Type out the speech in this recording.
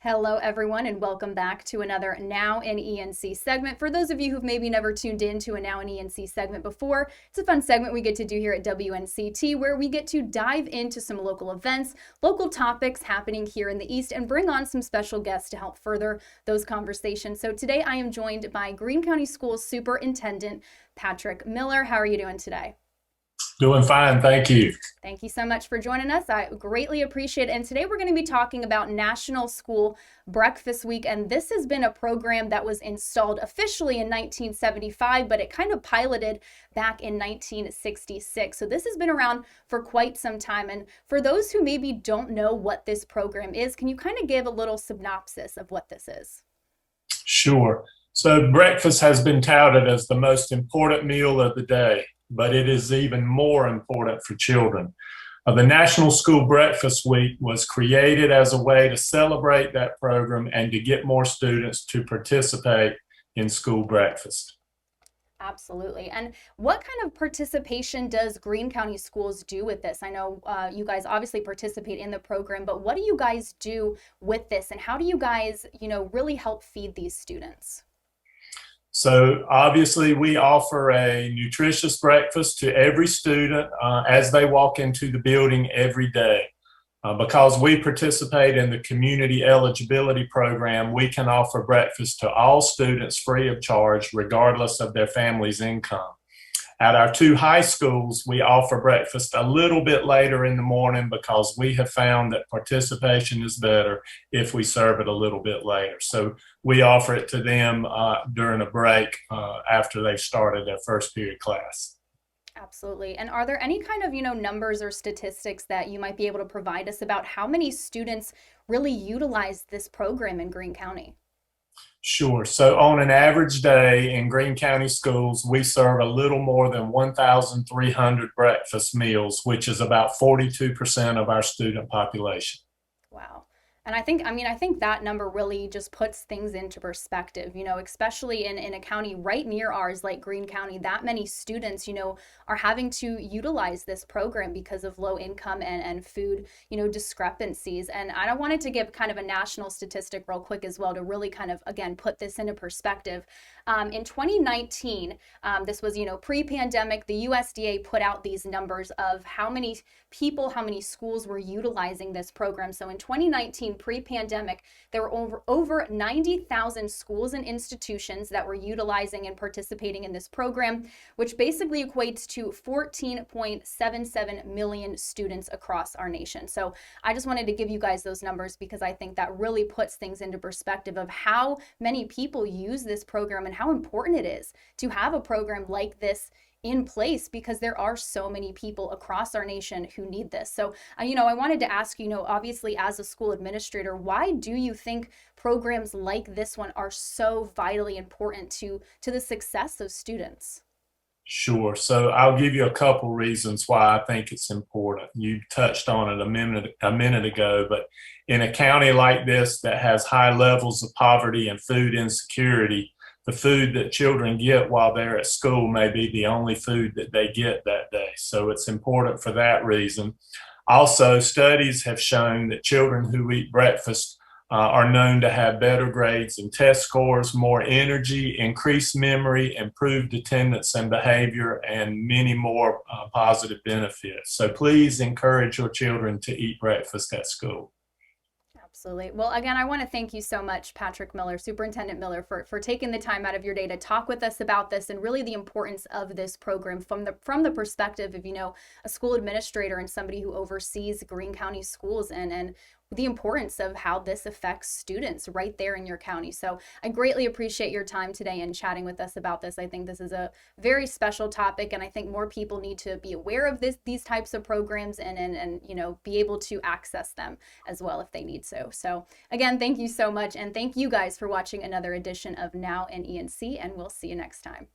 Hello, everyone, and welcome back to another Now in ENC segment. For those of you who've maybe never tuned in to a Now in ENC segment before, it's a fun segment we get to do here at WNCT where we get to dive into some local events, local topics happening here in the East, and bring on some special guests to help further those conversations. So today I am joined by Greene County Schools Superintendent Patrick Miller. How are you doing today? Doing fine, thank you. Thank you so much for joining us. I greatly appreciate it. And today we're going to be talking about National School Breakfast Week. And this has been a program that was installed officially in 1975, but it kind of piloted back in 1966. So this has been around for quite some time. And for those who maybe don't know what this program is, can you kind of give a little synopsis of what this is? Sure. So breakfast has been touted as the most important meal of the day, but it is even more important for children. The National School Breakfast Week was created as a way to celebrate that program and to get more students to participate in school breakfast. Absolutely. And what kind of participation does Greene County Schools do with this? I know you guys obviously participate in the program, but what do you guys do with this? And how do you guys, really help feed these students? So obviously we offer a nutritious breakfast to every student as they walk into the building every day. Because we participate in the community eligibility program, we can offer breakfast to all students free of charge, regardless of their family's income. At our two high schools, we offer breakfast a little bit later in the morning because we have found that participation is better if we serve it a little bit later. So we offer it to them during a break after they've started their first period class. Absolutely. And are there any kind of, numbers or statistics that you might be able to provide us about how many students really utilize this program in Greene County? Sure. So on an average day in Greene County schools, we serve a little more than 1,300 breakfast meals, which is about 42% of our student population. Wow. And I think that number really just puts things into perspective, especially in a county right near ours, like Greene County, that many students, are having to utilize this program because of low income and food, discrepancies. And I wanted to give kind of a national statistic real quick as well to really kind of, again, put this into perspective. In 2019, this was, pre-pandemic, the USDA put out these numbers of how many people, how many schools were utilizing this program. So in 2019, pre-pandemic, there were over 90,000 schools and institutions that were utilizing and participating in this program, which basically equates to 14.77 million students across our nation. So I just wanted to give you guys those numbers because I think that really puts things into perspective of how many people use this program and how important it is to have a program like this in place because there are so many people across our nation who need this. So, I wanted to ask, obviously as a school administrator, why do you think programs like this one are so vitally important to the success of students? Sure. So I'll give you a couple reasons why I think it's important. You touched on it a minute ago, but in a county like this that has high levels of poverty and food insecurity, the food that children get while they're at school may be the only food that they get that day. So it's important for that reason. Also, studies have shown that children who eat breakfast are known to have better grades and test scores, more energy, increased memory, improved attendance and behavior, and many more positive benefits. So please encourage your children to eat breakfast at school. Absolutely. Well, again, I want to thank you so much, Patrick Miller, Superintendent Miller, for taking the time out of your day to talk with us about this and really the importance of this program from the perspective of, a school administrator and somebody who oversees Greene County schools and the importance of how this affects students right there in your county. So I greatly appreciate your time today and chatting with us about this. I think this is a very special topic, and I think more people need to be aware of these types of programs and be able to access them as well if they need so. So again, thank you so much, and thank you guys for watching another edition of Now in ENC, and we'll see you next time.